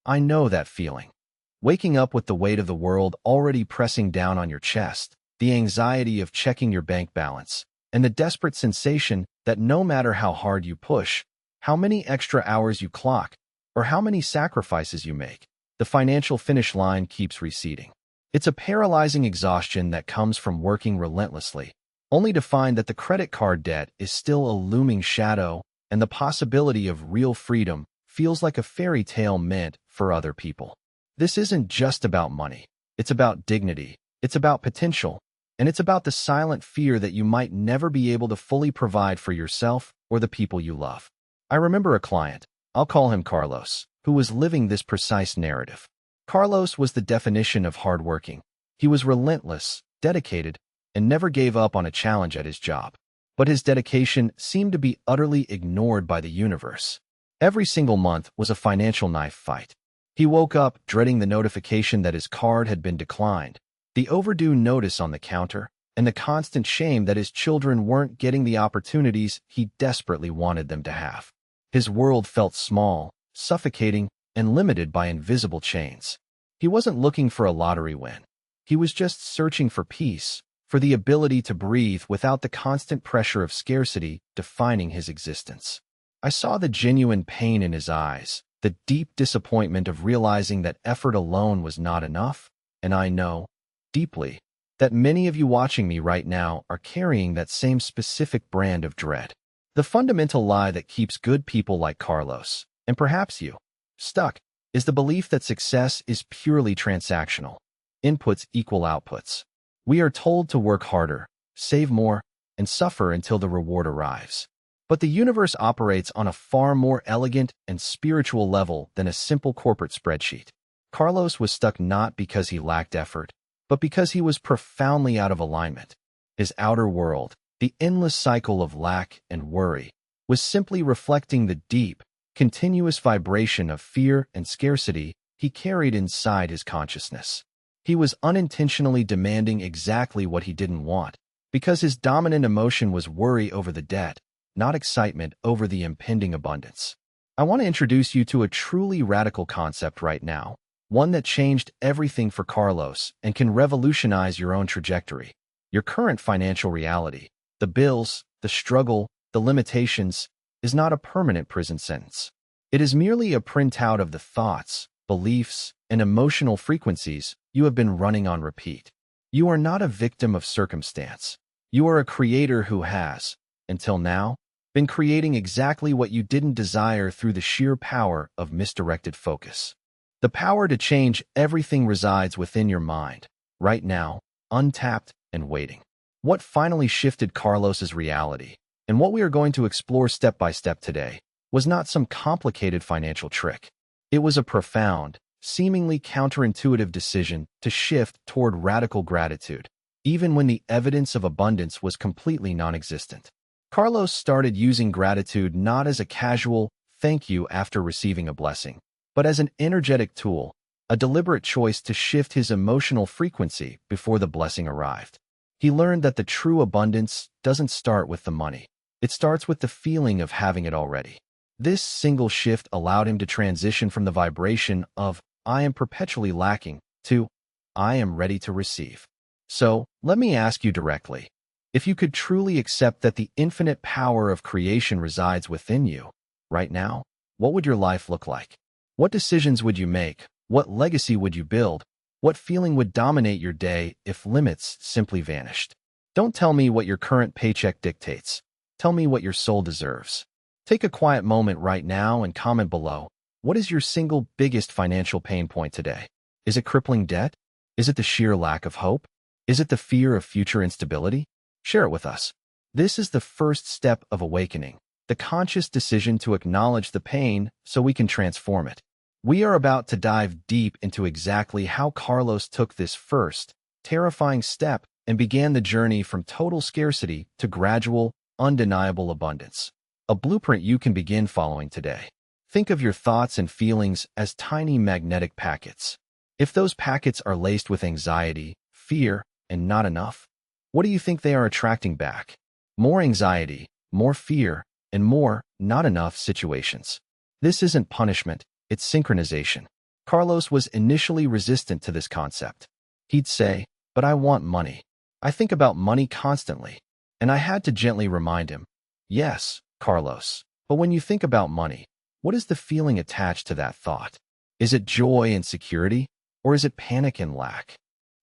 I know that feeling. Waking up with the weight of the world already pressing down on your chest, the anxiety of checking your bank balance, and the desperate sensation that no matter how hard you push, how many extra hours you clock, or how many sacrifices you make, the financial finish line keeps receding. It's a paralyzing exhaustion that comes from working relentlessly, only to find that the credit card debt is still a looming shadow and the possibility of real freedom feels like a fairy tale meant for other people. This isn't just about money. It's about dignity. It's about potential. And it's about the silent fear that you might never be able to fully provide for yourself or the people you love. I remember a client, I'll call him Carlos, who was living this precise narrative. Carlos was the definition of hardworking. He was relentless, dedicated, and never gave up on a challenge at his job. But his dedication seemed to be utterly ignored by the universe. Every single month was a financial knife fight. He woke up dreading the notification that his card had been declined, the overdue notice on the counter, and the constant shame that his children weren't getting the opportunities he desperately wanted them to have. His world felt small, suffocating, and limited by invisible chains. He wasn't looking for a lottery win. He was just searching for peace, for the ability to breathe without the constant pressure of scarcity defining his existence. I saw the genuine pain in his eyes, the deep disappointment of realizing that effort alone was not enough, and I know, deeply, that many of you watching me right now are carrying that same specific brand of dread. The fundamental lie that keeps good people like Carlos, and perhaps you, stuck, is the belief that success is purely transactional. Inputs equal outputs. We are told to work harder, save more, and suffer until the reward arrives. But the universe operates on a far more elegant and spiritual level than a simple corporate spreadsheet. Carlos was stuck not because he lacked effort, but because he was profoundly out of alignment. His outer world, the endless cycle of lack and worry, was simply reflecting the deep, continuous vibration of fear and scarcity he carried inside his consciousness. He was unintentionally demanding exactly what he didn't want, because his dominant emotion was worry over the debt, not excitement over the impending abundance. I want to introduce you to a truly radical concept right now, one that changed everything for Carlos and can revolutionize your own trajectory. Your current financial reality, the bills, the struggle, the limitations, is not a permanent prison sentence. It is merely a printout of the thoughts, beliefs, and emotional frequencies you have been running on repeat. You are not a victim of circumstance. You are a creator who has, until now, been creating exactly what you didn't desire through the sheer power of misdirected focus. The power to change everything resides within your mind, right now, untapped and waiting. What finally shifted Carlos's reality, and what we are going to explore step by step today, was not some complicated financial trick. It was a profound, seemingly counterintuitive decision to shift toward radical gratitude, even when the evidence of abundance was completely non-existent. Carlos started using gratitude not as a casual thank you after receiving a blessing, but as an energetic tool, a deliberate choice to shift his emotional frequency before the blessing arrived. He learned that the true abundance doesn't start with the money. It starts with the feeling of having it already. This single shift allowed him to transition from the vibration of I am perpetually lacking to I am ready to receive. So, let me ask you directly, if you could truly accept that the infinite power of creation resides within you, right now, what would your life look like? What decisions would you make? What legacy would you build? What feeling would dominate your day if limits simply vanished? Don't tell me what your current paycheck dictates. Tell me what your soul deserves. Take a quiet moment right now and comment below. What is your single biggest financial pain point today? Is it crippling debt? Is it the sheer lack of hope? Is it the fear of future instability? Share it with us. This is the first step of awakening, the conscious decision to acknowledge the pain so we can transform it. We are about to dive deep into exactly how Carlos took this first, terrifying step and began the journey from total scarcity to gradual, undeniable abundance. A blueprint you can begin following today. Think of your thoughts and feelings as tiny magnetic packets. If those packets are laced with anxiety, fear, and not enough, what do you think they are attracting back? More anxiety, more fear, and more not enough situations. This isn't punishment, it's synchronization. Carlos was initially resistant to this concept. He'd say, "But I want money. I think about money constantly." And I had to gently remind him, "Yes, Carlos, but when you think about money, what is the feeling attached to that thought? Is it joy and security, or is it panic and lack?"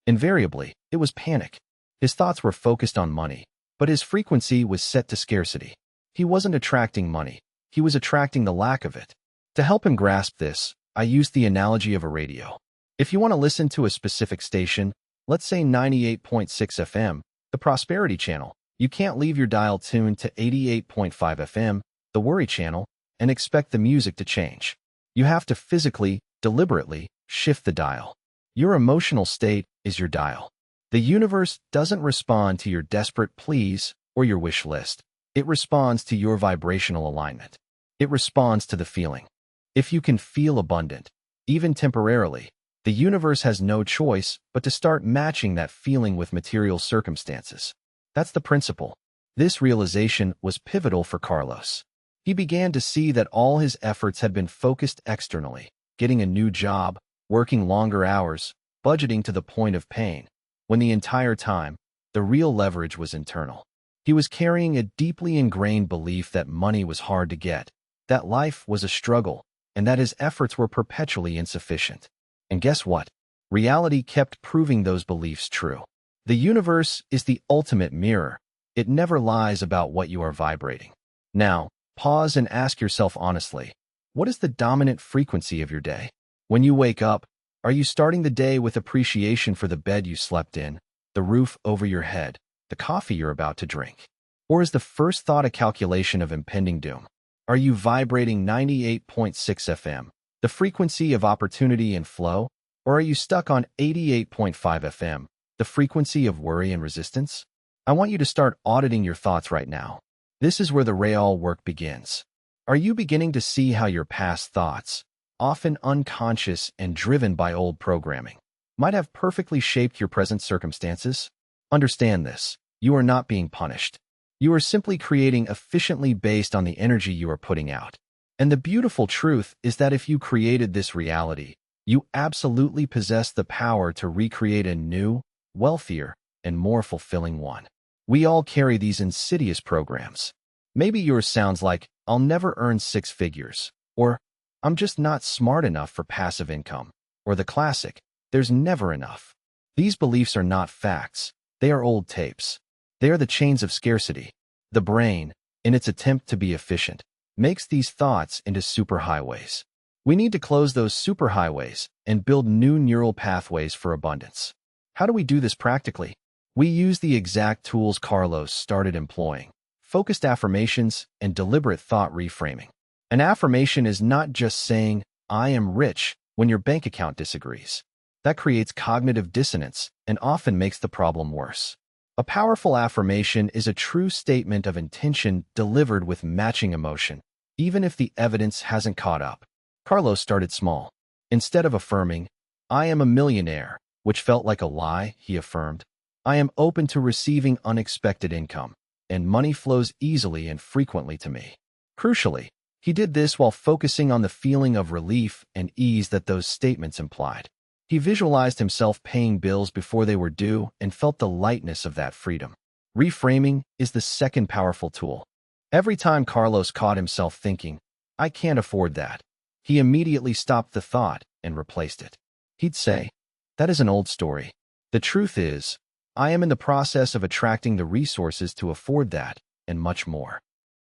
Invariably, it was panic. His thoughts were focused on money, but his frequency was set to scarcity. He wasn't attracting money. He was attracting the lack of it. To help him grasp this, I used the analogy of a radio. If you want to listen to a specific station, let's say 98.6 FM, the Prosperity Channel, you can't leave your dial tuned to 88.5 FM, the Worry Channel, and expect the music to change. You have to physically, deliberately, shift the dial. Your emotional state is your dial. The universe doesn't respond to your desperate pleas or your wish list. It responds to your vibrational alignment. It responds to the feeling. If you can feel abundant, even temporarily, the universe has no choice but to start matching that feeling with material circumstances. That's the principle. This realization was pivotal for Carlos. He began to see that all his efforts had been focused externally, getting a new job, working longer hours, budgeting to the point of pain, when the entire time, the real leverage was internal. He was carrying a deeply ingrained belief that money was hard to get, that life was a struggle, and that his efforts were perpetually insufficient. And guess what? Reality kept proving those beliefs true. The universe is the ultimate mirror. It never lies about what you are vibrating. Now, pause and ask yourself honestly, what is the dominant frequency of your day? When you wake up, are you starting the day with appreciation for the bed you slept in, the roof over your head, the coffee you're about to drink? Or is the first thought a calculation of impending doom? Are you vibrating 98.6 FM, the frequency of opportunity and flow? Or are you stuck on 88.5 FM, the frequency of worry and resistance? I want you to start auditing your thoughts right now. This is where the real work begins. Are you beginning to see how your past thoughts, often unconscious and driven by old programming, might have perfectly shaped your present circumstances? Understand this. You are not being punished. You are simply creating efficiently based on the energy you are putting out. And the beautiful truth is that if you created this reality, you absolutely possess the power to recreate a new, wealthier, and more fulfilling one. We all carry these insidious programs. Maybe yours sounds like, "I'll never earn six figures," or "I'm just not smart enough for passive income," or the classic, "There's never enough." These beliefs are not facts. They are old tapes. They are the chains of scarcity. The brain, in its attempt to be efficient, makes these thoughts into superhighways. We need to close those superhighways and build new neural pathways for abundance. How do we do this practically? We use the exact tools Carlos started employing: focused affirmations and deliberate thought reframing. An affirmation is not just saying, "I am rich," when your bank account disagrees. That creates cognitive dissonance and often makes the problem worse. A powerful affirmation is a true statement of intention delivered with matching emotion, even if the evidence hasn't caught up. Carlos started small. Instead of affirming, "I am a millionaire," which felt like a lie, he affirmed, "I am open to receiving unexpected income, and money flows easily and frequently to me." Crucially, he did this while focusing on the feeling of relief and ease that those statements implied. He visualized himself paying bills before they were due and felt the lightness of that freedom. Reframing is the second powerful tool. Every time Carlos caught himself thinking, "I can't afford that," he immediately stopped the thought and replaced it. He'd say, "That is an old story. The truth is, I am in the process of attracting the resources to afford that, and much more."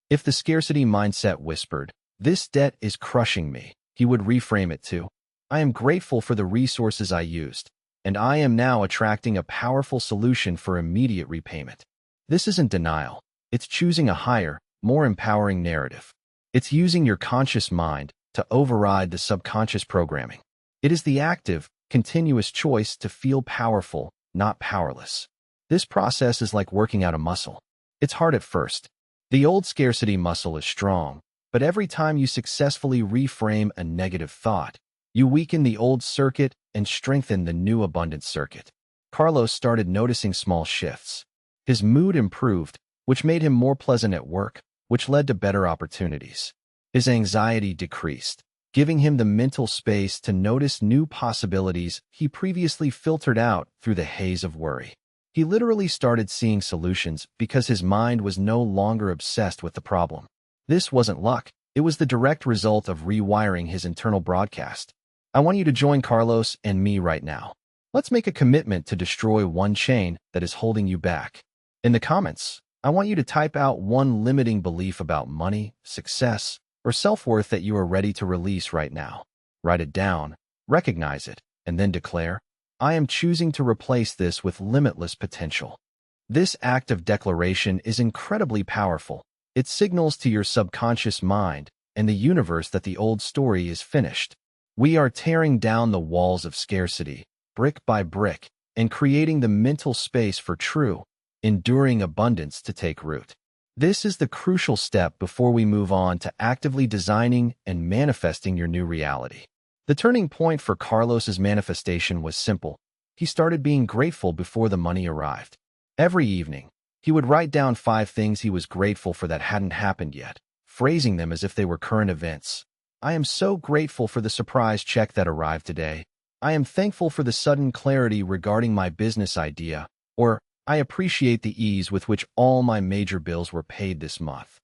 If the scarcity mindset whispered, "This debt is crushing me," he would reframe it to, "I am grateful for the resources I used, and I am now attracting a powerful solution for immediate repayment." This isn't denial. It's choosing a higher, more empowering narrative. It's using your conscious mind to override the subconscious programming. It is the active, continuous choice to feel powerful, not powerless. This process is like working out a muscle. It's hard at first. The old scarcity muscle is strong, but every time you successfully reframe a negative thought, you weaken the old circuit and strengthen the new abundance circuit. Carlos started noticing small shifts. His mood improved, which made him more pleasant at work, which led to better opportunities. His anxiety decreased, giving him the mental space to notice new possibilities he previously filtered out through the haze of worry. He literally started seeing solutions because his mind was no longer obsessed with the problem. This wasn't luck. It was the direct result of rewiring his internal broadcast. I want you to join Carlos and me right now. Let's make a commitment to destroy one chain that is holding you back. In the comments, I want you to type out one limiting belief about money, success, or self-worth that you are ready to release right now. Write it down, recognize it, and then declare, I am choosing to replace this with limitless potential. This act of declaration is incredibly powerful. It signals to your subconscious mind and the universe that the old story is finished. We are tearing down the walls of scarcity, brick by brick, and creating the mental space for true, enduring abundance to take root. This is the crucial step before we move on to actively designing and manifesting your new reality. The turning point for Carlos's manifestation was simple. He started being grateful before the money arrived. Every evening, he would write down 5 things he was grateful for that hadn't happened yet, phrasing them as if they were current events. I am so grateful for the surprise check that arrived today. I am thankful for the sudden clarity regarding my business idea, or I appreciate the ease with which all my major bills were paid this month.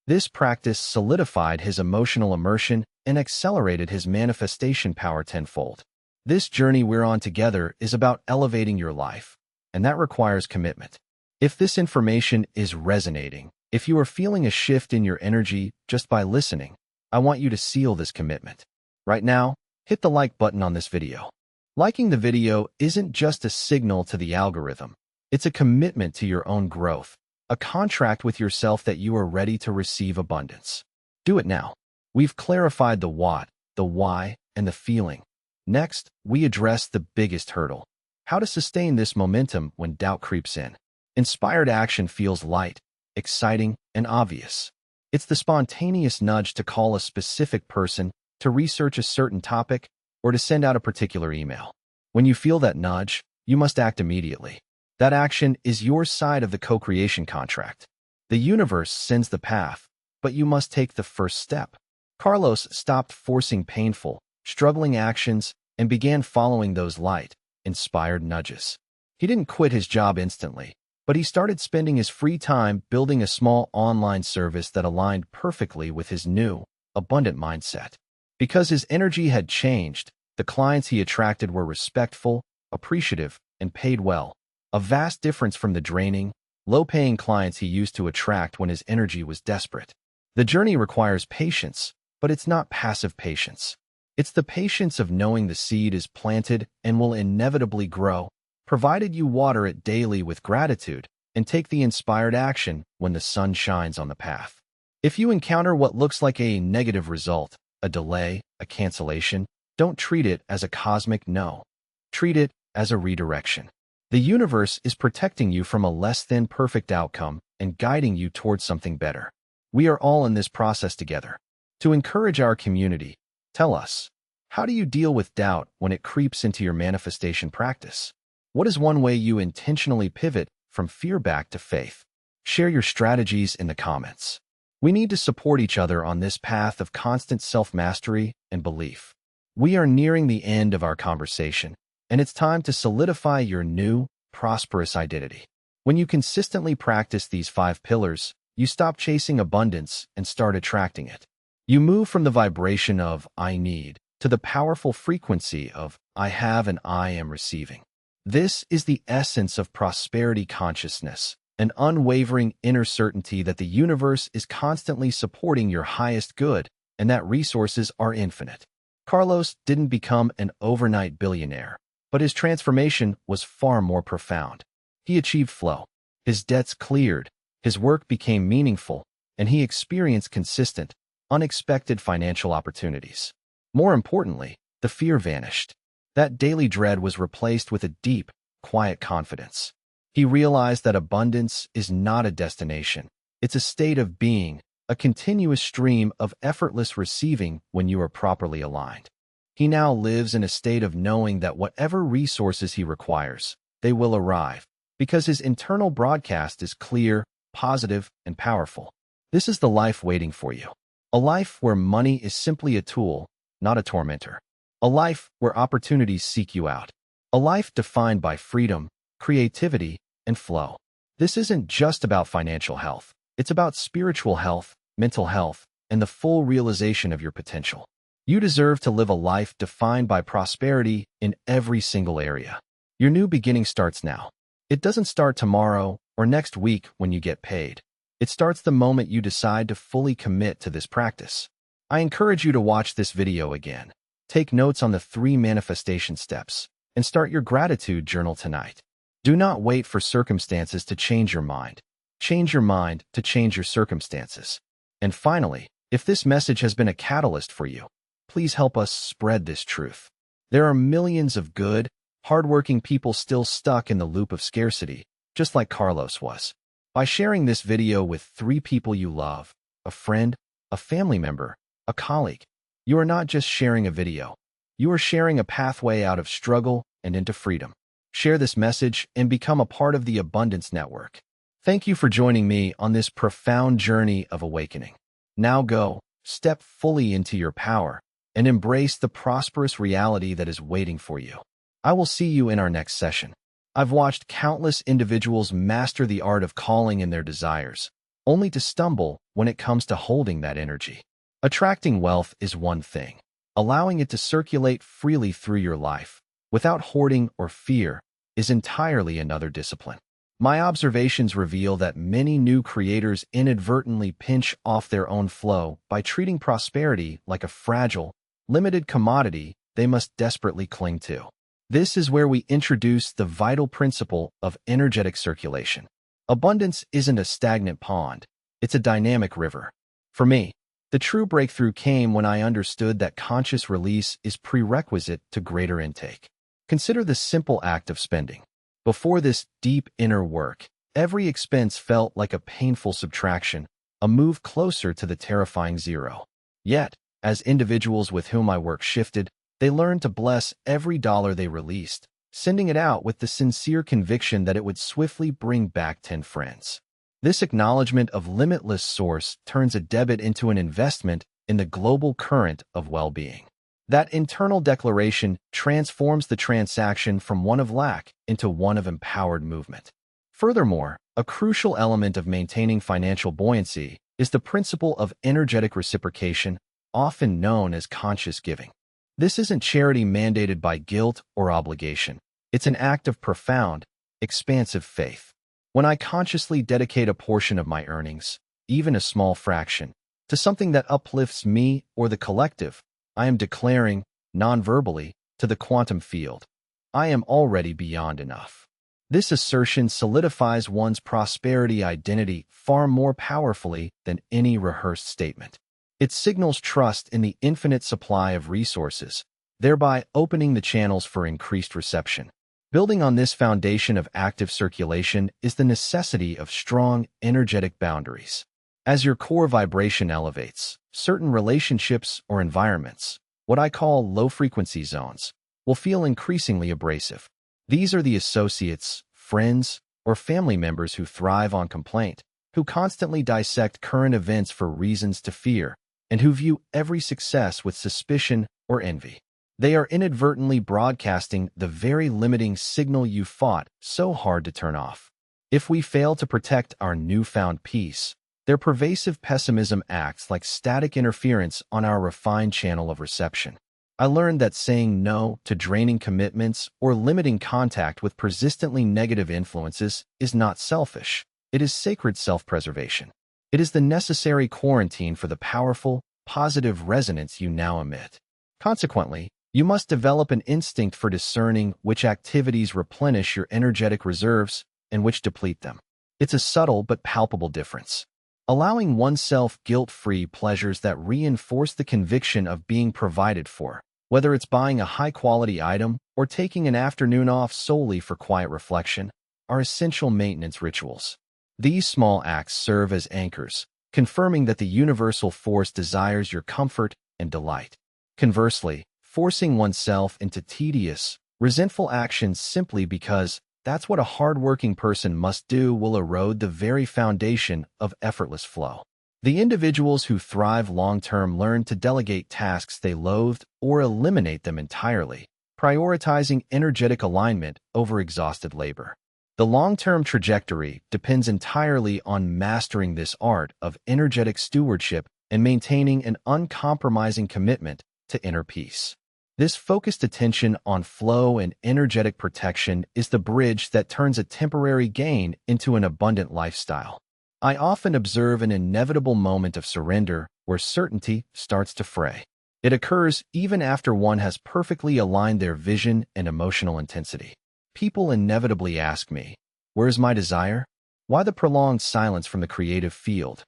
This practice solidified his emotional immersion and accelerated his manifestation power tenfold. This journey we're on together is about elevating your life, and that requires commitment. If this information is resonating, if you are feeling a shift in your energy just by listening, I want you to seal this commitment. Right now, hit the like button on this video. Liking the video isn't just a signal to the algorithm. It's a commitment to your own growth, a contract with yourself that you are ready to receive abundance. Do it now. We've clarified the what, the why, and the feeling. Next, we address the biggest hurdle: how to sustain this momentum when doubt creeps in. Inspired action feels light, exciting, and obvious. It's the spontaneous nudge to call a specific person, to research a certain topic, or to send out a particular email. When you feel that nudge, you must act immediately. That action is your side of the co-creation contract. The universe sends the path, but you must take the first step. Carlos stopped forcing painful, struggling actions and began following those light, inspired nudges. He didn't quit his job instantly, but he started spending his free time building a small online service that aligned perfectly with his new, abundant mindset. Because his energy had changed, the clients he attracted were respectful, appreciative, and paid well. A vast difference from the draining, low-paying clients he used to attract when his energy was desperate. The journey requires patience, but it's not passive patience. It's the patience of knowing the seed is planted and will inevitably grow, provided you water it daily with gratitude and take the inspired action when the sun shines on the path. If you encounter what looks like a negative result, a delay, a cancellation, don't treat it as a cosmic no. Treat it as a redirection. The universe is protecting you from a less than perfect outcome and guiding you towards something better. We are all in this process together. To encourage our community, tell us, how do you deal with doubt when it creeps into your manifestation practice? What is one way you intentionally pivot from fear back to faith? Share your strategies in the comments. We need to support each other on this path of constant self-mastery and belief. We are nearing the end of our conversation, and it's time to solidify your new, prosperous identity. When you consistently practice these 5 pillars, you stop chasing abundance and start attracting it. You move from the vibration of I need to the powerful frequency of I have and I am receiving. This is the essence of prosperity consciousness, an unwavering inner certainty that the universe is constantly supporting your highest good and that resources are infinite. Carlos didn't become an overnight billionaire, but his transformation was far more profound. He achieved flow. His debts cleared, his work became meaningful, and he experienced consistent, unexpected financial opportunities. More importantly, the fear vanished. That daily dread was replaced with a deep, quiet confidence. He realized that abundance is not a destination. It's a state of being, a continuous stream of effortless receiving when you are properly aligned. He now lives in a state of knowing that whatever resources he requires, they will arrive, because his internal broadcast is clear, positive, and powerful. This is the life waiting for you. A life where money is simply a tool, not a tormentor. A life where opportunities seek you out. A life defined by freedom, creativity, and flow. This isn't just about financial health. It's about spiritual health, mental health, and the full realization of your potential. You deserve to live a life defined by prosperity in every single area. Your new beginning starts now. It doesn't start tomorrow or next week when you get paid. It starts the moment you decide to fully commit to this practice. I encourage you to watch this video again. Take notes on the 3 manifestation steps, and start your gratitude journal tonight. Do not wait for circumstances to change your mind. Change your mind to change your circumstances. And finally, if this message has been a catalyst for you, please help us spread this truth. There are millions of good, hardworking people still stuck in the loop of scarcity, just like Carlos was. By sharing this video with 3 people you love, a friend, a family member, a colleague, you are not just sharing a video. You are sharing a pathway out of struggle and into freedom. Share this message and become a part of the Abundance Network. Thank you for joining me on this profound journey of awakening. Now go, step fully into your power, and embrace the prosperous reality that is waiting for you. I will see you in our next session. I've watched countless individuals master the art of calling in their desires, only to stumble when it comes to holding that energy. Attracting wealth is one thing. Allowing it to circulate freely through your life, without hoarding or fear, is entirely another discipline. My observations reveal that many new creators inadvertently pinch off their own flow by treating prosperity like a fragile, limited commodity they must desperately cling to. This is where we introduce the vital principle of energetic circulation. Abundance isn't a stagnant pond, it's a dynamic river. For me, the true breakthrough came when I understood that conscious release is prerequisite to greater intake. Consider the simple act of spending. Before this deep inner work, every expense felt like a painful subtraction, a move closer to the terrifying zero. Yet, as individuals with whom I work shifted, they learned to bless every dollar they released, sending it out with the sincere conviction that it would swiftly bring back 10 friends. This acknowledgement of limitless source turns a debit into an investment in the global current of well-being. That internal declaration transforms the transaction from one of lack into one of empowered movement. Furthermore, a crucial element of maintaining financial buoyancy is the principle of energetic reciprocation, often known as conscious giving. This isn't charity mandated by guilt or obligation. It's an act of profound, expansive faith. When I consciously dedicate a portion of my earnings, even a small fraction, to something that uplifts me or the collective, I am declaring, non-verbally, to the quantum field, I am already beyond enough. This assertion solidifies one's prosperity identity far more powerfully than any rehearsed statement. It signals trust in the infinite supply of resources, thereby opening the channels for increased reception. Building on this foundation of active circulation is the necessity of strong, energetic boundaries. As your core vibration elevates, certain relationships or environments, what I call low-frequency zones, will feel increasingly abrasive. These are the associates, friends, or family members who thrive on complaint, who constantly dissect current events for reasons to fear, and who view every success with suspicion or envy. They are inadvertently broadcasting the very limiting signal you fought so hard to turn off. If we fail to protect our newfound peace, their pervasive pessimism acts like static interference on our refined channel of reception. I learned that saying no to draining commitments or limiting contact with persistently negative influences is not selfish. It is sacred self-preservation. It is the necessary quarantine for the powerful, positive resonance you now emit. Consequently, you must develop an instinct for discerning which activities replenish your energetic reserves and which deplete them. It's a subtle but palpable difference. Allowing oneself guilt-free pleasures that reinforce the conviction of being provided for, whether it's buying a high-quality item or taking an afternoon off solely for quiet reflection, are essential maintenance rituals. These small acts serve as anchors, confirming that the universal force desires your comfort and delight. Conversely, forcing oneself into tedious, resentful actions simply because that's what a hardworking person must do will erode the very foundation of effortless flow. The individuals who thrive long-term learn to delegate tasks they loathed or eliminate them entirely, prioritizing energetic alignment over exhausted labor. The long-term trajectory depends entirely on mastering this art of energetic stewardship and maintaining an uncompromising commitment to inner peace. This focused attention on flow and energetic protection is the bridge that turns a temporary gain into an abundant lifestyle. I often observe an inevitable moment of surrender where certainty starts to fray. It occurs even after one has perfectly aligned their vision and emotional intensity. People inevitably ask me, "Where's my desire?" Why the prolonged silence from the creative field?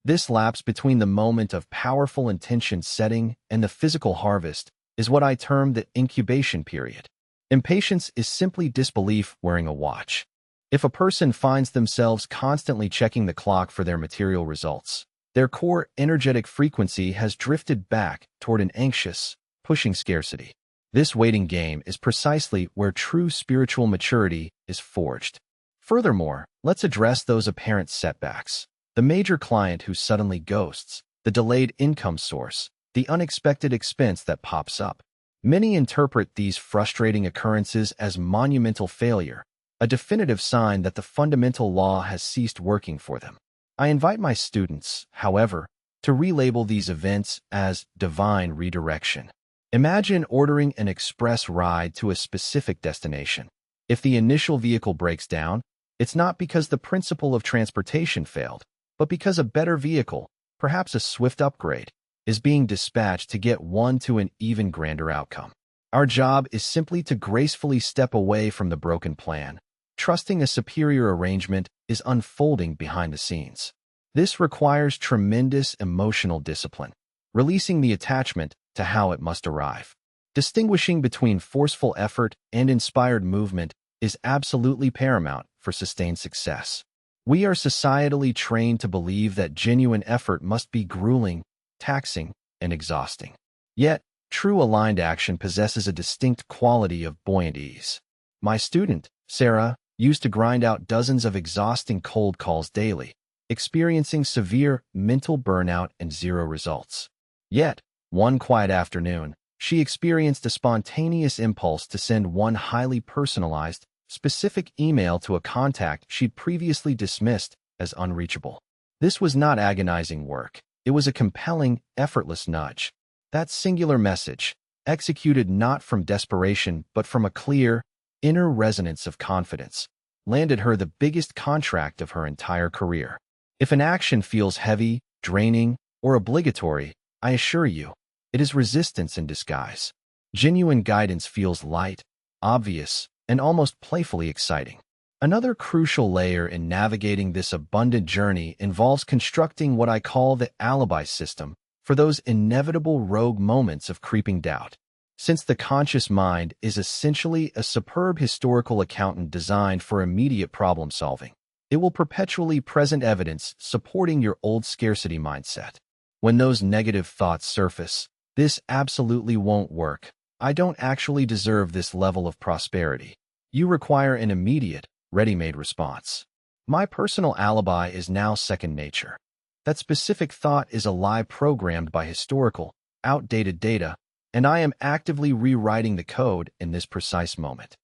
This lapse between the moment of powerful intention setting and the physical harvest is what I term the incubation period. Impatience is simply disbelief wearing a watch. If a person finds themselves constantly checking the clock for their material results, their core energetic frequency has drifted back toward an anxious, pushing scarcity. This waiting game is precisely where true spiritual maturity is forged. Furthermore, let's address those apparent setbacks. The major client who suddenly ghosts, the delayed income source, the unexpected expense that pops up. Many interpret these frustrating occurrences as monumental failure, a definitive sign that the fundamental law has ceased working for them. I invite my students, however, to relabel these events as divine redirection. Imagine ordering an express ride to a specific destination. If the initial vehicle breaks down, it's not because the principle of transportation failed, but because a better vehicle, perhaps a swift upgrade, is being dispatched to get one to an even grander outcome. Our job is simply to gracefully step away from the broken plan, trusting a superior arrangement is unfolding behind the scenes. This requires tremendous emotional discipline, releasing the attachment to how it must arrive. Distinguishing between forceful effort and inspired movement is absolutely paramount for sustained success. We are societally trained to believe that genuine effort must be grueling, taxing, and exhausting. Yet, true aligned action possesses a distinct quality of buoyant ease. My student, Sarah, used to grind out dozens of exhausting cold calls daily, experiencing severe mental burnout and zero results. Yet, one quiet afternoon, she experienced a spontaneous impulse to send one highly personalized, specific email to a contact she'd previously dismissed as unreachable. This was not agonizing work. It was a compelling, effortless nudge. That singular message, executed not from desperation but from a clear, inner resonance of confidence, landed her the biggest contract of her entire career. If an action feels heavy, draining, or obligatory, I assure you, it is resistance in disguise. Genuine guidance feels light, obvious, and almost playfully exciting. Another crucial layer in navigating this abundant journey involves constructing what I call the alibi system for those inevitable rogue moments of creeping doubt. Since the conscious mind is essentially a superb historical accountant designed for immediate problem solving, it will perpetually present evidence supporting your old scarcity mindset. When those negative thoughts surface, "This absolutely won't work. I don't actually deserve this level of prosperity," you require an immediate, ready-made response. My personal alibi is now second nature. That specific thought is a lie programmed by historical, outdated data, and I am actively rewriting the code in this precise moment.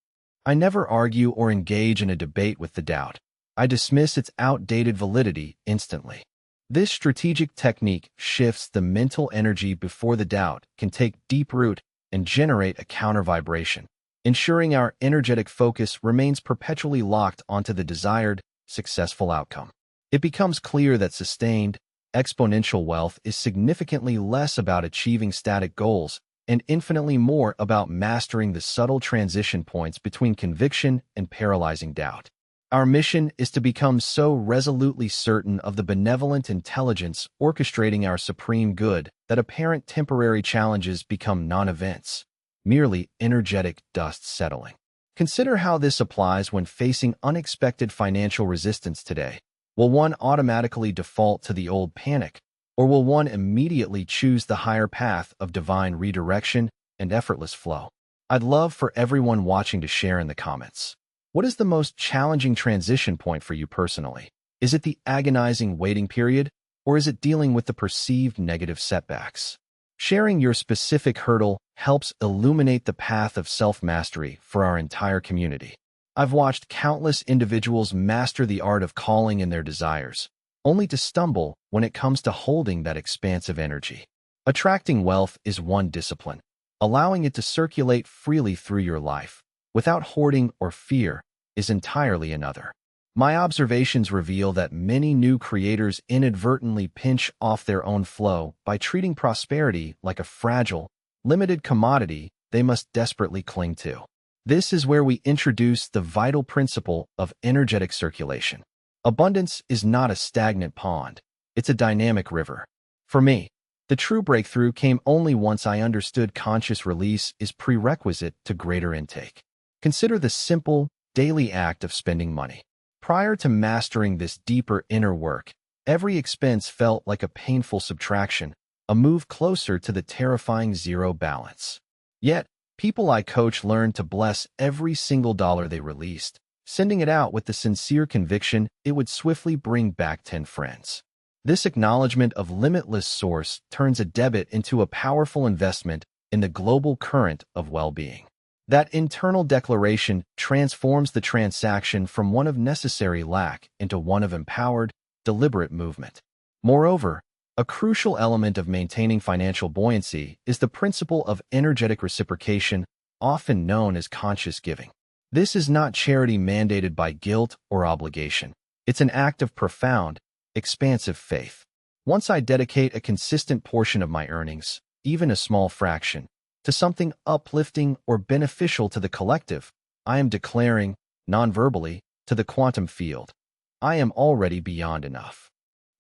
I never argue or engage in a debate with the doubt. I dismiss its outdated validity instantly. This strategic technique shifts the mental energy before the doubt can take deep root and generate a counter-vibration, ensuring our energetic focus remains perpetually locked onto the desired, successful outcome. It becomes clear that sustained, exponential wealth is significantly less about achieving static goals and infinitely more about mastering the subtle transition points between conviction and paralyzing doubt. Our mission is to become so resolutely certain of the benevolent intelligence orchestrating our supreme good that apparent temporary challenges become non-events, merely energetic dust settling. Consider how this applies when facing unexpected financial resistance today. Will one automatically default to the old panic, or will one immediately choose the higher path of divine redirection and effortless flow? I'd love for everyone watching to share in the comments. What is the most challenging transition point for you personally? Is it the agonizing waiting period, or is it dealing with the perceived negative setbacks? Sharing your specific hurdle helps illuminate the path of self-mastery for our entire community. I've watched countless individuals master the art of calling in their desires, only to stumble when it comes to holding that expansive energy. Attracting wealth is one discipline. Allowing it to circulate freely through your life, without hoarding or fear, is entirely another. My observations reveal that many new creators inadvertently pinch off their own flow by treating prosperity like a fragile, limited commodity they must desperately cling to. This is where we introduce the vital principle of energetic circulation. Abundance is not a stagnant pond, it's a dynamic river. For me, the true breakthrough came only once I understood conscious release is prerequisite to greater intake. Consider the simple, daily act of spending money. Prior to mastering this deeper inner work, every expense felt like a painful subtraction, a move closer to the terrifying zero balance. Yet, people I coach learned to bless every single dollar they released, sending it out with the sincere conviction it would swiftly bring back 10 friends. This acknowledgement of limitless source turns a debit into a powerful investment in the global current of well-being. That internal declaration transforms the transaction from one of necessary lack into one of empowered, deliberate movement. Moreover, a crucial element of maintaining financial buoyancy is the principle of energetic reciprocation, often known as conscious giving. This is not charity mandated by guilt or obligation. It's an act of profound, expansive faith. Once I dedicate a consistent portion of my earnings, even a small fraction, to something uplifting or beneficial to the collective, I am declaring, non-verbally, to the quantum field, I am already beyond enough.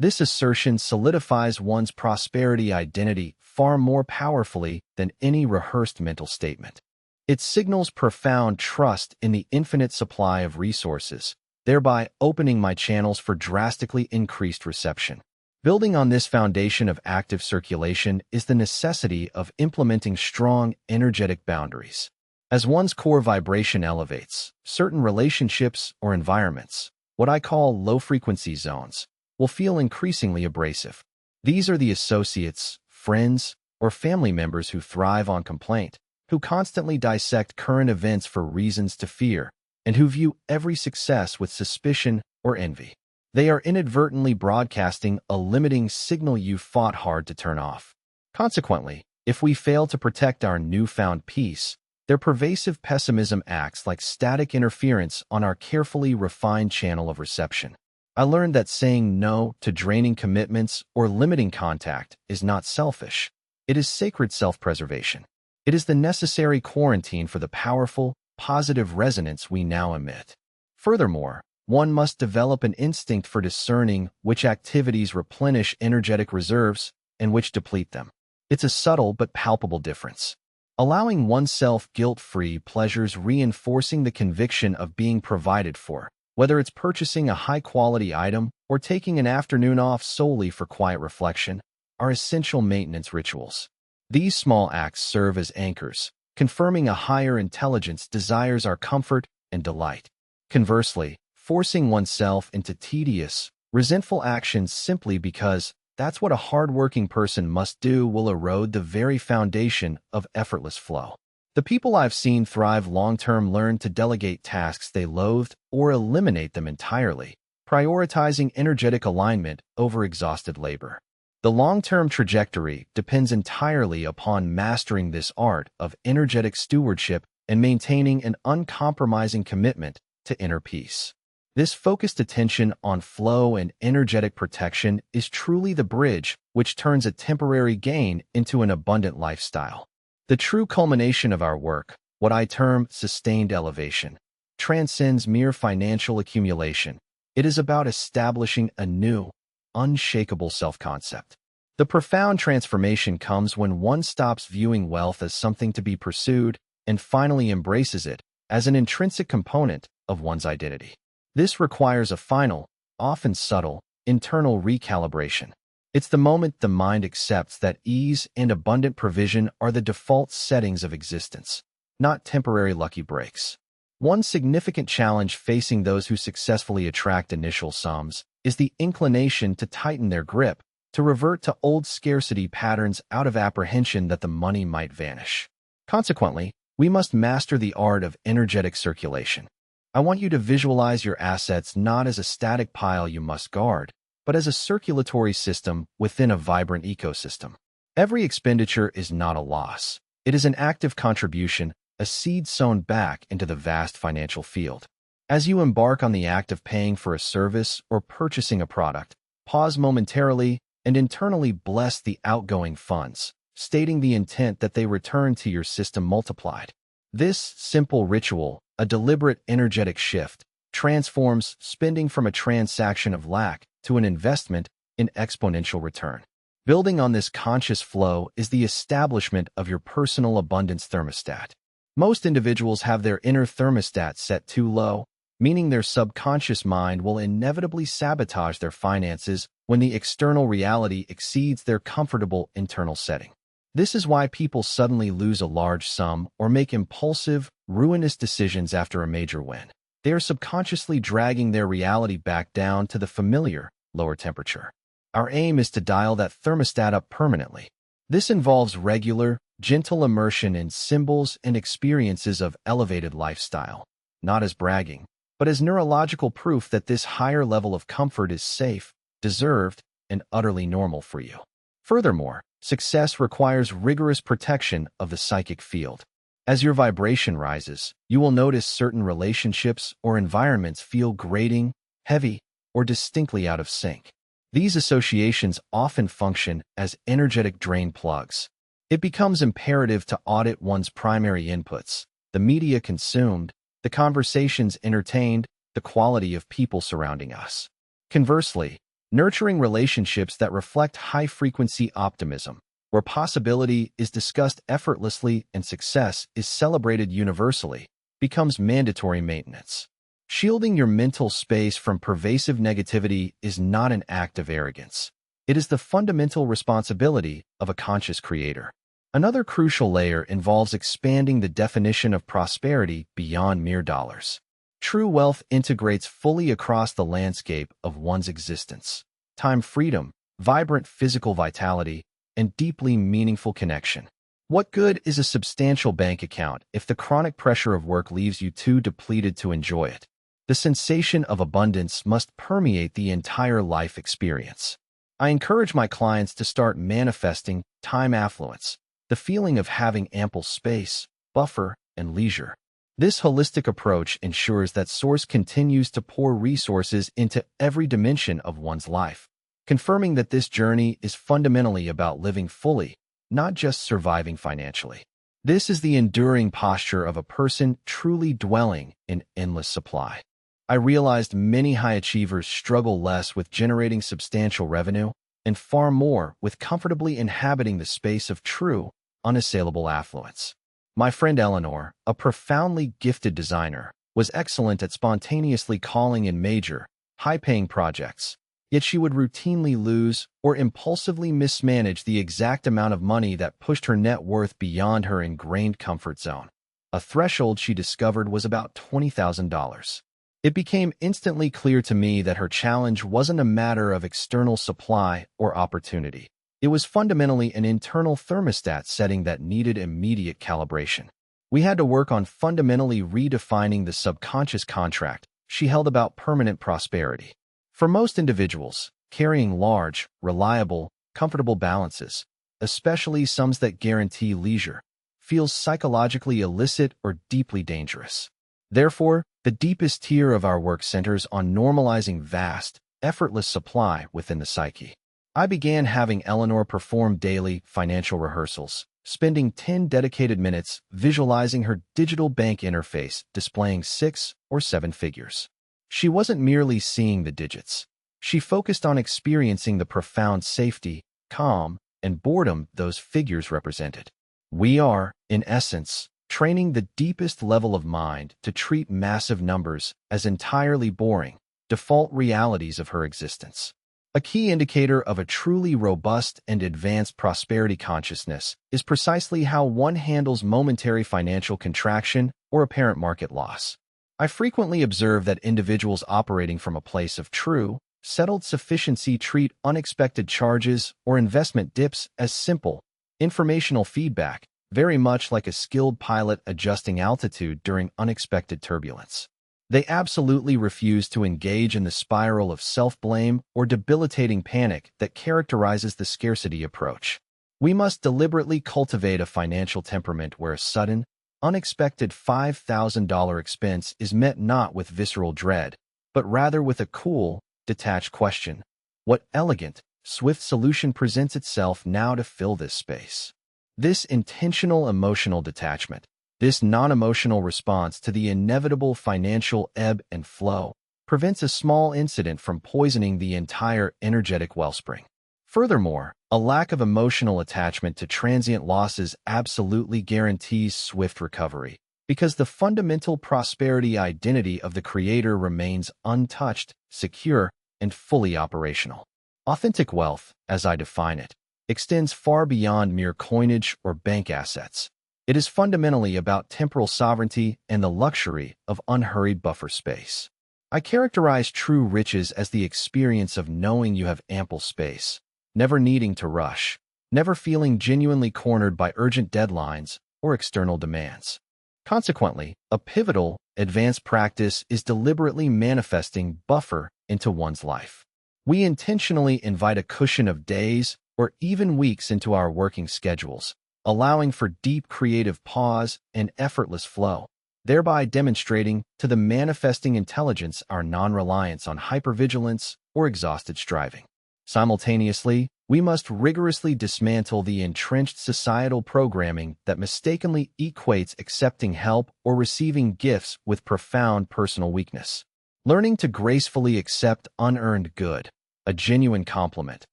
This assertion solidifies one's prosperity identity far more powerfully than any rehearsed mental statement. It signals profound trust in the infinite supply of resources, thereby opening my channels for drastically increased reception. Building on this foundation of active circulation is the necessity of implementing strong, energetic boundaries. As one's core vibration elevates, certain relationships or environments, what I call low-frequency zones, will feel increasingly abrasive. These are the associates, friends, or family members who thrive on complaint, who constantly dissect current events for reasons to fear, and who view every success with suspicion or envy. They are inadvertently broadcasting a limiting signal you fought hard to turn off. Consequently, if we fail to protect our newfound peace, their pervasive pessimism acts like static interference on our carefully refined channel of reception. I learned that saying no to draining commitments or limiting contact is not selfish. It is sacred self-preservation. It is the necessary quarantine for the powerful, positive resonance we now emit. Furthermore, one must develop an instinct for discerning which activities replenish energetic reserves and which deplete them. It's a subtle but palpable difference. Allowing oneself guilt-free pleasures reinforcing the conviction of being provided for, whether it's purchasing a high-quality item or taking an afternoon off solely for quiet reflection, are essential maintenance rituals. These small acts serve as anchors, confirming a higher intelligence desires our comfort and delight. Conversely, forcing oneself into tedious, resentful actions simply because that's what a hard-working person must do will erode the very foundation of effortless flow. The people I've seen thrive long-term learn to delegate tasks they loathed or eliminate them entirely, prioritizing energetic alignment over exhausted labor. The long-term trajectory depends entirely upon mastering this art of energetic stewardship and maintaining an uncompromising commitment to inner peace. This focused attention on flow and energetic protection is truly the bridge which turns a temporary gain into an abundant lifestyle. The true culmination of our work, what I term sustained elevation, transcends mere financial accumulation. It is about establishing a new, unshakable self-concept. The profound transformation comes when one stops viewing wealth as something to be pursued and finally embraces it as an intrinsic component of one's identity. This requires a final, often subtle, internal recalibration. It's the moment the mind accepts that ease and abundant provision are the default settings of existence, not temporary lucky breaks. One significant challenge facing those who successfully attract initial sums is the inclination to tighten their grip to revert to old scarcity patterns out of apprehension that the money might vanish. Consequently, we must master the art of energetic circulation. I want you to visualize your assets not as a static pile you must guard, but as a circulatory system within a vibrant ecosystem. Every expenditure is not a loss. It is an active contribution, a seed sown back into the vast financial field. As you embark on the act of paying for a service or purchasing a product, pause momentarily and internally bless the outgoing funds, stating the intent that they return to your system multiplied. This simple ritual, a deliberate energetic shift, transforms spending from a transaction of lack to an investment in exponential return. Building on this conscious flow is the establishment of your personal abundance thermostat. Most individuals have their inner thermostat set too low, meaning their subconscious mind will inevitably sabotage their finances when the external reality exceeds their comfortable internal setting. This is why people suddenly lose a large sum or make impulsive, ruinous decisions after a major win. They are subconsciously dragging their reality back down to the familiar, lower temperature. Our aim is to dial that thermostat up permanently. This involves regular, gentle immersion in symbols and experiences of elevated lifestyle, not as bragging, but as neurological proof that this higher level of comfort is safe, deserved, and utterly normal for you. Furthermore, success requires rigorous protection of the psychic field. As your vibration rises, you will notice certain relationships or environments feel grating, heavy, or distinctly out of sync. These associations often function as energetic drain plugs. It becomes imperative to audit one's primary inputs, the media consumed, the conversations entertained, the quality of people surrounding us. Conversely, nurturing relationships that reflect high-frequency optimism, where possibility is discussed effortlessly and success is celebrated universally, becomes mandatory maintenance. Shielding your mental space from pervasive negativity is not an act of arrogance. It is the fundamental responsibility of a conscious creator. Another crucial layer involves expanding the definition of prosperity beyond mere dollars. True wealth integrates fully across the landscape of one's existence. Time freedom, vibrant physical vitality, and deeply meaningful connection. What good is a substantial bank account if the chronic pressure of work leaves you too depleted to enjoy it? The sensation of abundance must permeate the entire life experience. I encourage my clients to start manifesting time affluence, the feeling of having ample space, buffer, and leisure. This holistic approach ensures that Source continues to pour resources into every dimension of one's life, confirming that this journey is fundamentally about living fully, not just surviving financially. This is the enduring posture of a person truly dwelling in endless supply. I realized many high achievers struggle less with generating substantial revenue and far more with comfortably inhabiting the space of true, unassailable affluence. My friend Eleanor, a profoundly gifted designer, was excellent at spontaneously calling in major, high-paying projects, yet she would routinely lose or impulsively mismanage the exact amount of money that pushed her net worth beyond her ingrained comfort zone. A threshold she discovered was about $20,000. It became instantly clear to me that her challenge wasn't a matter of external supply or opportunity. It was fundamentally an internal thermostat setting that needed immediate calibration. We had to work on fundamentally redefining the subconscious contract she held about permanent prosperity. For most individuals, carrying large, reliable, comfortable balances, especially sums that guarantee leisure, feels psychologically illicit or deeply dangerous. Therefore, the deepest tier of our work centers on normalizing vast, effortless supply within the psyche. I began having Eleanor perform daily financial rehearsals, spending 10 dedicated minutes visualizing her digital bank interface displaying 6 or 7 figures. She wasn't merely seeing the digits. She focused on experiencing the profound safety, calm, and boredom those figures represented. We are, in essence, training the deepest level of mind to treat massive numbers as entirely boring, default realities of her existence. A key indicator of a truly robust and advanced prosperity consciousness is precisely how one handles momentary financial contraction or apparent market loss. I frequently observe that individuals operating from a place of true, settled sufficiency treat unexpected charges or investment dips as simple, informational feedback, very much like a skilled pilot adjusting altitude during unexpected turbulence. They absolutely refuse to engage in the spiral of self-blame or debilitating panic that characterizes the scarcity approach. We must deliberately cultivate a financial temperament where a sudden, unexpected $5,000 expense is met not with visceral dread, but rather with a cool, detached question. What elegant, swift solution presents itself now to fill this space? This intentional emotional detachment, this non-emotional response to the inevitable financial ebb and flow, prevents a small incident from poisoning the entire energetic wellspring. Furthermore, a lack of emotional attachment to transient losses absolutely guarantees swift recovery, because the fundamental prosperity identity of the creator remains untouched, secure, and fully operational. Authentic wealth, as I define it, extends far beyond mere coinage or bank assets. It is fundamentally about temporal sovereignty and the luxury of unhurried buffer space. I characterize true riches as the experience of knowing you have ample space, never needing to rush, never feeling genuinely cornered by urgent deadlines or external demands. Consequently, a pivotal, advanced practice is deliberately manifesting buffer into one's life. We intentionally invite a cushion of days or even weeks into our working schedules, allowing for deep creative pause and effortless flow, thereby demonstrating to the manifesting intelligence our non-reliance on hypervigilance or exhausted striving. Simultaneously, we must rigorously dismantle the entrenched societal programming that mistakenly equates accepting help or receiving gifts with profound personal weakness. Learning to gracefully accept unearned good, a genuine compliment,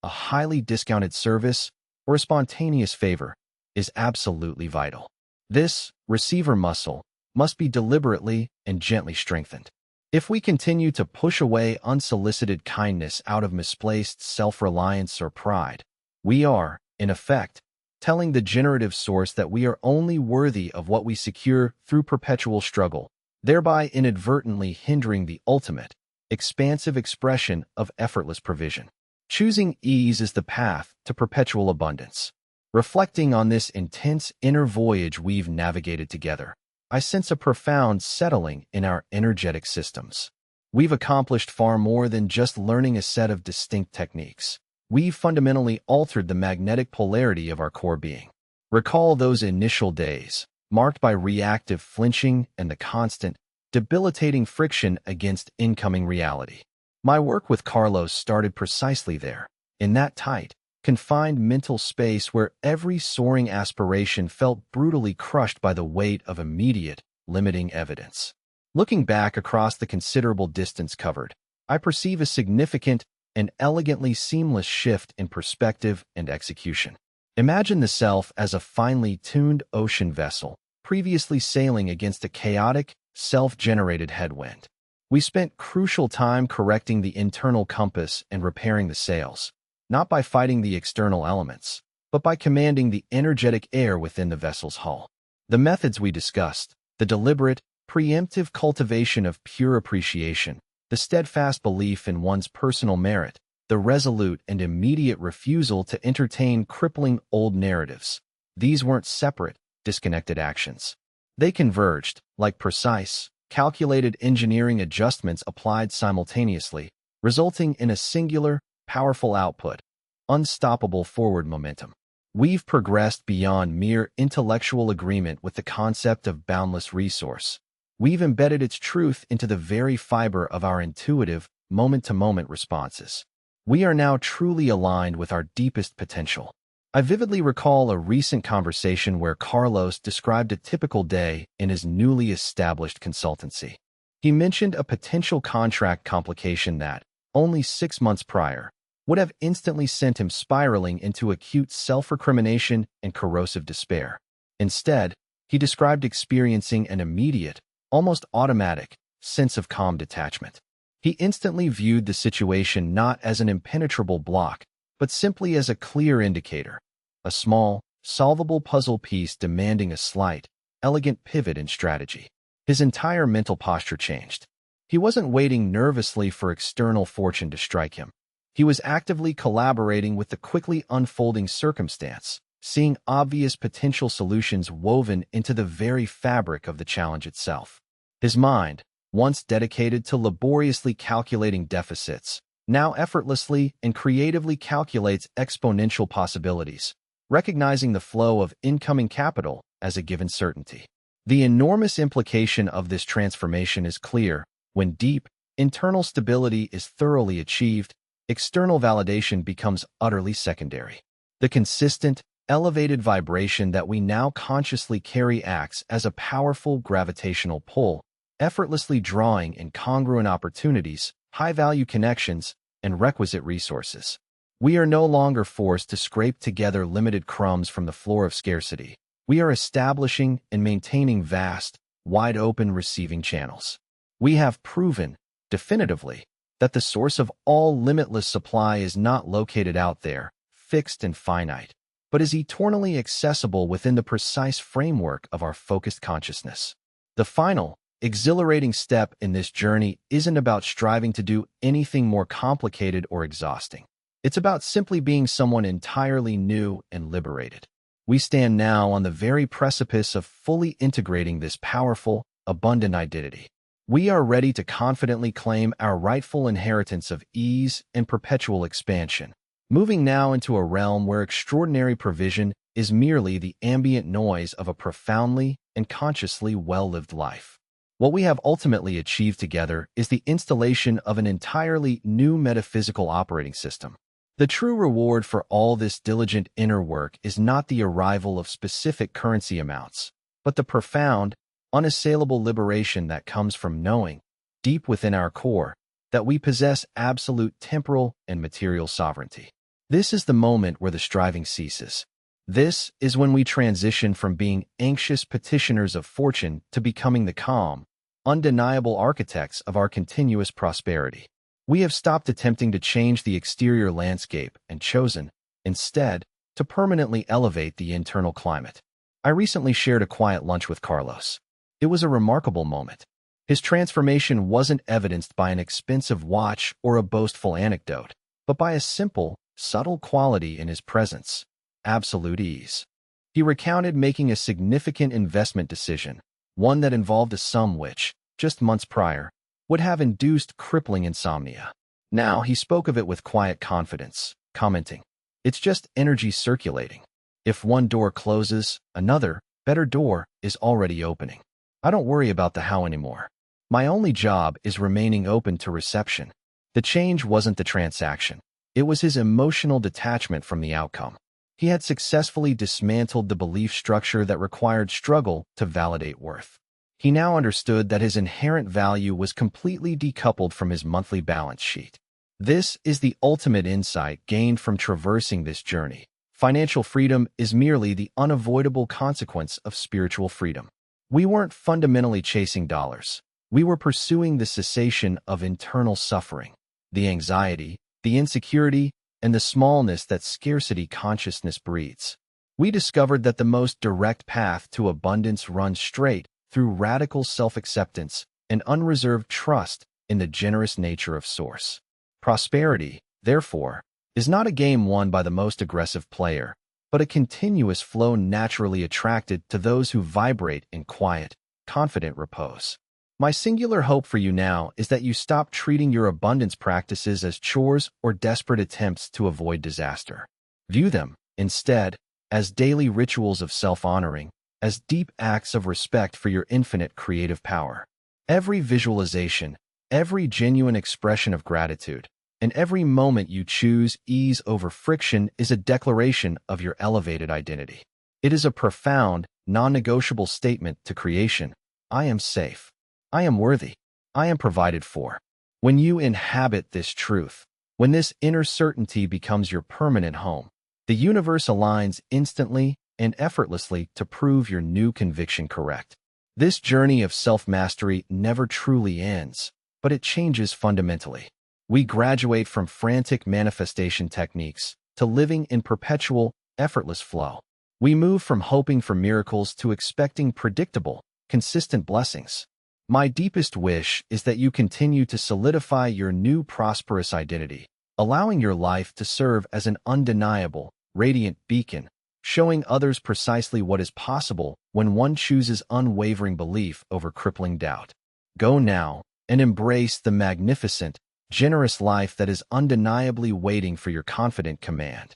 a highly discounted service, or a spontaneous favor, is absolutely vital. This receiver muscle must be deliberately and gently strengthened. If we continue to push away unsolicited kindness out of misplaced self-reliance or pride, we are, in effect, telling the generative source that we are only worthy of what we secure through perpetual struggle, thereby inadvertently hindering the ultimate, expansive expression of effortless provision. Choosing ease is the path to perpetual abundance. Reflecting on this intense inner voyage we've navigated together, I sense a profound settling in our energetic systems. We've accomplished far more than just learning a set of distinct techniques. We've fundamentally altered the magnetic polarity of our core being. Recall those initial days, marked by reactive flinching and the constant, debilitating friction against incoming reality. My work with Carlos started precisely there, in that tight, confined mental space where every soaring aspiration felt brutally crushed by the weight of immediate, limiting evidence. Looking back across the considerable distance covered, I perceive a significant and elegantly seamless shift in perspective and execution. Imagine the self as a finely tuned ocean vessel, previously sailing against a chaotic, self-generated headwind. We spent crucial time correcting the internal compass and repairing the sails, not by fighting the external elements, but by commanding the energetic air within the vessel's hull. The methods we discussed, the deliberate, preemptive cultivation of pure appreciation, the steadfast belief in one's personal merit, the resolute and immediate refusal to entertain crippling old narratives. These weren't separate, disconnected actions. They converged, like precise, calculated engineering adjustments applied simultaneously, resulting in a singular, powerful output, unstoppable forward momentum. We've progressed beyond mere intellectual agreement with the concept of boundless resource. We've embedded its truth into the very fiber of our intuitive, moment-to-moment responses. We are now truly aligned with our deepest potential. I vividly recall a recent conversation where Carlos described a typical day in his newly established consultancy. He mentioned a potential contract complication that, only 6 months prior, would have instantly sent him spiraling into acute self-recrimination and corrosive despair. Instead, he described experiencing an immediate, almost automatic, sense of calm detachment. He instantly viewed the situation not as an impenetrable block, but simply as a clear indicator, a small, solvable puzzle piece demanding a slight, elegant pivot in strategy. His entire mental posture changed. He wasn't waiting nervously for external fortune to strike him. He was actively collaborating with the quickly unfolding circumstance, seeing obvious potential solutions woven into the very fabric of the challenge itself. His mind, once dedicated to laboriously calculating deficits, now effortlessly and creatively calculates exponential possibilities, recognizing the flow of incoming capital as a given certainty. The enormous implication of this transformation is clear. When deep, internal stability is thoroughly achieved, external validation becomes utterly secondary. The consistent, elevated vibration that we now consciously carry acts as a powerful gravitational pull, effortlessly drawing in congruent opportunities, high-value connections, and requisite resources. We are no longer forced to scrape together limited crumbs from the floor of scarcity. We are establishing and maintaining vast, wide-open receiving channels. We have proven, definitively, that the source of all limitless supply is not located out there, fixed and finite, but is eternally accessible within the precise framework of our focused consciousness. The final, exhilarating step in this journey isn't about striving to do anything more complicated or exhausting. It's about simply being someone entirely new and liberated. We stand now on the very precipice of fully integrating this powerful, abundant identity. We are ready to confidently claim our rightful inheritance of ease and perpetual expansion, moving now into a realm where extraordinary provision is merely the ambient noise of a profoundly and consciously well-lived life. What we have ultimately achieved together is the installation of an entirely new metaphysical operating system. The true reward for all this diligent inner work is not the arrival of specific currency amounts, but the profound, unassailable liberation that comes from knowing, deep within our core, that we possess absolute temporal and material sovereignty. This is the moment where the striving ceases. This is when we transition from being anxious petitioners of fortune to becoming the calm, undeniable architects of our continuous prosperity. We have stopped attempting to change the exterior landscape and chosen, instead, to permanently elevate the internal climate. I recently shared a quiet lunch with Carlos. It was a remarkable moment. His transformation wasn't evidenced by an expensive watch or a boastful anecdote, but by a simple, subtle quality in his presence: absolute ease. He recounted making a significant investment decision, one that involved a sum which, just months prior, would have induced crippling insomnia. Now he spoke of it with quiet confidence, commenting, "It's just energy circulating. If one door closes, another, better door, is already opening. I don't worry about the how anymore. My only job is remaining open to reception." The change wasn't the transaction. It was his emotional detachment from the outcome. He had successfully dismantled the belief structure that required struggle to validate worth. He now understood that his inherent value was completely decoupled from his monthly balance sheet. This is the ultimate insight gained from traversing this journey. Financial freedom is merely the unavoidable consequence of spiritual freedom. We weren't fundamentally chasing dollars. We were pursuing the cessation of internal suffering, the anxiety, the insecurity, and the smallness that scarcity consciousness breeds. We discovered that the most direct path to abundance runs straight through radical self-acceptance and unreserved trust in the generous nature of Source. Prosperity, therefore, is not a game won by the most aggressive player, but a continuous flow naturally attracted to those who vibrate in quiet, confident repose. My singular hope for you now is that you stop treating your abundance practices as chores or desperate attempts to avoid disaster. View them, instead, as daily rituals of self-honoring, as deep acts of respect for your infinite creative power. Every visualization, every genuine expression of gratitude, and every moment you choose ease over friction is a declaration of your elevated identity. It is a profound, non-negotiable statement to creation: I am safe. I am worthy. I am provided for. When you inhabit this truth, when this inner certainty becomes your permanent home, the universe aligns instantly and effortlessly to prove your new conviction correct. This journey of self-mastery never truly ends, but it changes fundamentally. We graduate from frantic manifestation techniques to living in perpetual, effortless flow. We move from hoping for miracles to expecting predictable, consistent blessings. My deepest wish is that you continue to solidify your new prosperous identity, allowing your life to serve as an undeniable, radiant beacon, showing others precisely what is possible when one chooses unwavering belief over crippling doubt. Go now and embrace the magnificent, generous life that is undeniably waiting for your confident command.